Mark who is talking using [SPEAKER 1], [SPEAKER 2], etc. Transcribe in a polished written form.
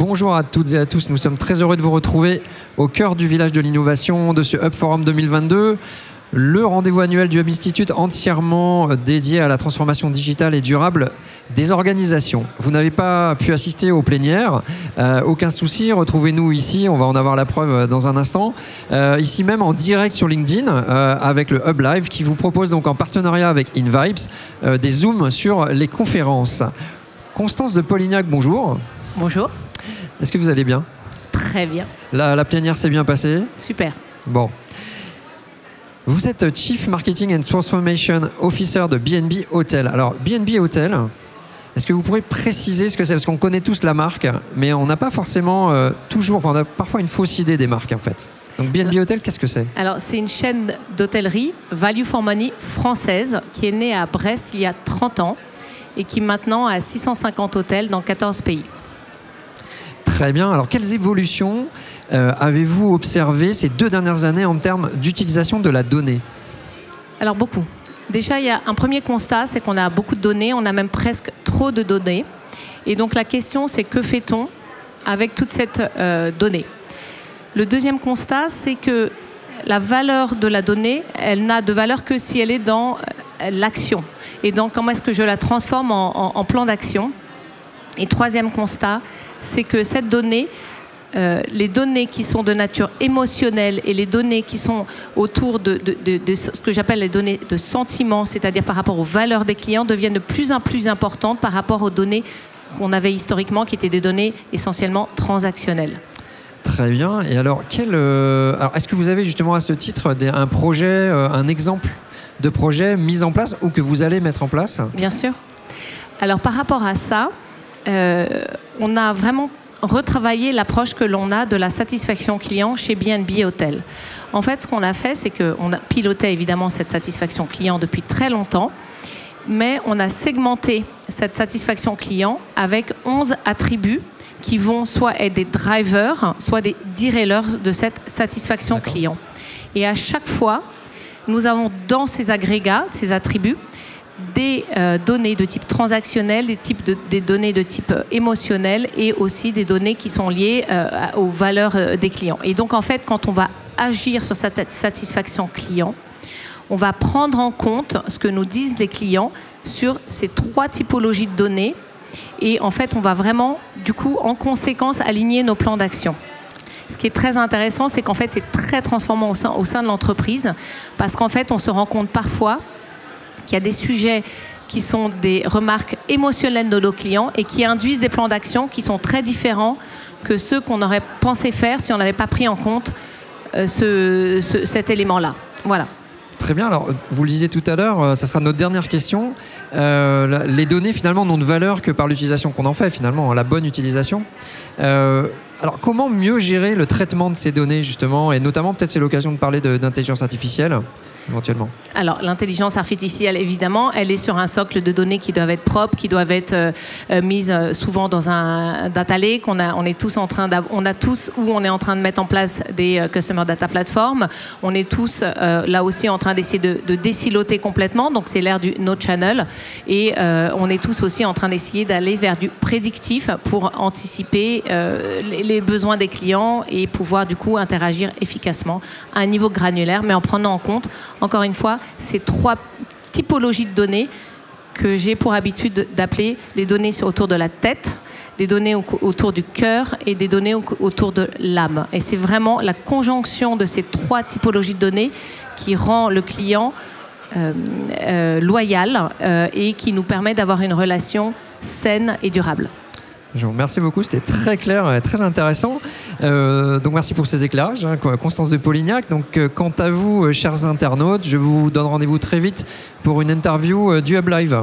[SPEAKER 1] Bonjour à toutes et à tous, nous sommes très heureux de vous retrouver au cœur du village de l'innovation de ce Hub Forum 2022. Le rendez-vous annuel du Hub Institute entièrement dédié à la transformation digitale et durable des organisations. Vous n'avez pas pu assister aux plénières, aucun souci, retrouvez-nous ici, on va en avoir la preuve dans un instant. Ici même en direct sur LinkedIn avec le Hub Live qui vous propose donc en partenariat avec InVibes des zooms sur les conférences. Constance de Polignac, bonjour.
[SPEAKER 2] Bonjour.
[SPEAKER 1] Est-ce que vous allez bien?
[SPEAKER 2] Très bien.
[SPEAKER 1] La plénière s'est bien passée?
[SPEAKER 2] Super.
[SPEAKER 1] Bon. Vous êtes Chief Marketing and Transformation Officer de B&B Hotel. Alors, B&B Hotel, est-ce que vous pourriez préciser ce que c'est? Parce qu'on connaît tous la marque, mais on n'a pas forcément toujours, enfin, on a parfois une fausse idée des marques, en fait. Donc, B&B Hotel, qu'est-ce que c'est?
[SPEAKER 2] Alors, c'est une chaîne d'hôtellerie Value for Money française qui est née à Brest il y a 30 ans et qui maintenant a 650 hôtels dans 14 pays.
[SPEAKER 1] Très bien. Alors, quelles évolutions avez-vous observées ces 2 dernières années en termes d'utilisation de la donnée?
[SPEAKER 2] Alors, beaucoup. Déjà, il y a un premier constat, c'est qu'on a beaucoup de données, on a même presque trop de données. Et donc, la question, c'est que fait-on avec toute cette donnée? Le deuxième constat, c'est que la valeur de la donnée, elle n'a de valeur que si elle est dans l'action. Et donc, comment est-ce que je la transforme en plan d'action? Et troisième constat, c'est que cette donnée, les données qui sont de nature émotionnelle et les données qui sont autour de ce que j'appelle les données de sentiment, c'est-à-dire par rapport aux valeurs des clients, deviennent de plus en plus importantes par rapport aux données qu'on avait historiquement, qui étaient des données essentiellement transactionnelles.
[SPEAKER 1] Très bien. Et alors, est-ce que vous avez justement à ce titre un projet, un exemple de projet mis en place ou que vous allez mettre en place?
[SPEAKER 2] Bien sûr. Alors, par rapport à ça, on a vraiment retravaillé l'approche que l'on a de la satisfaction client chez B&B Hotel. En fait, ce qu'on a fait, c'est qu'on a piloté évidemment cette satisfaction client depuis très longtemps, mais on a segmenté cette satisfaction client avec 11 attributs qui vont soit être des drivers, soit des derailers de cette satisfaction client. Et à chaque fois, nous avons dans ces agrégats, ces attributs, des données de type transactionnel, des données de type émotionnel et aussi des données qui sont liées aux valeurs des clients. Et donc, en fait, quand on va agir sur cette satisfaction client, on va prendre en compte ce que nous disent les clients sur ces 3 typologies de données. Et en fait, on va vraiment, du coup, en conséquence, aligner nos plans d'action. Ce qui est très intéressant, c'est qu'en fait, c'est très transformant au sein de l'entreprise parce qu'en fait, on se rend compte parfois qu'il y a des sujets qui sont des remarques émotionnelles de nos clients et qui induisent des plans d'action qui sont très différents que ceux qu'on aurait pensé faire si on n'avait pas pris en compte cet élément-là. Voilà.
[SPEAKER 1] Très bien. Alors, vous le disiez tout à l'heure, ça sera notre dernière question. Les données, finalement, n'ont de valeur que par l'utilisation qu'on en fait, finalement, la bonne utilisation. Alors, comment mieux gérer le traitement de ces données, justement, et notamment, peut-être c'est l'occasion de parler d'intelligence artificielle, éventuellement. Alors,
[SPEAKER 2] l'intelligence artificielle, évidemment, elle est sur un socle de données qui doivent être propres, qui doivent être mises souvent dans un data lake. On est tous en train on est en train de mettre en place des customer data platforms. On est tous là aussi en train d'essayer de désiloter complètement. Donc, c'est l'ère du no channel. Et on est tous aussi en train d'essayer d'aller vers du prédictif pour anticiper les besoins des clients et pouvoir du coup interagir efficacement à un niveau granulaire, mais en prenant en compte, encore une fois, ces 3 typologies de données que j'ai pour habitude d'appeler les données autour de la tête, des données autour du cœur et des données autour de l'âme. Et c'est vraiment la conjonction de ces 3 typologies de données qui rend le client loyal et qui nous permet d'avoir une relation saine et durable.
[SPEAKER 1] Je vous remercie beaucoup, c'était très clair et très intéressant. Donc merci pour ces éclairages, Constance de Polignac. Donc quant à vous, chers internautes, je vous donne rendez-vous très vite pour une interview du Hub Live.